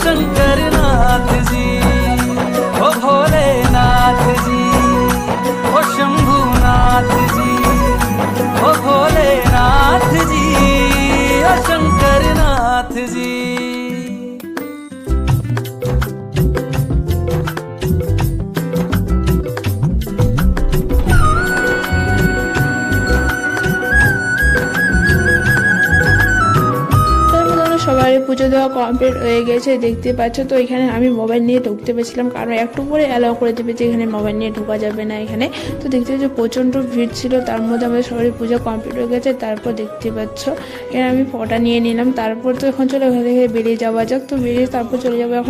शंकर नाथ जी, ओ भोलेनाथ जी, ओ शंभुनाथ जी, ओ भोलेनाथ जी, ओ शंकर नाथ जी। সবাই পুজো দেওয়া কমপ্লিট হয়ে গেছে দেখতে পাচ্ছ। তো এখানে আমি মোবাইল নিয়ে ঢুকতে পেরেছিলাম, কারণ একটু পরে অ্যালাউ করে দেবে যে এখানে মোবাইল নিয়ে ঢোকা যাবে না এখানে। তো দেখতে পাচ্ছ প্রচণ্ড ভিড় ছিল, তার মধ্যে আমাদের সবারই পুজো কমপ্লিট হয়ে গেছে। তারপর দেখতে পাচ্ছ এখানে আমি ফটো নিয়ে নিলাম। তারপর তো এখন চলে ঘর থেকে বেরিয়ে যাওয়া যাক। তো বেরিয়ে তারপর চলে যাবো এখন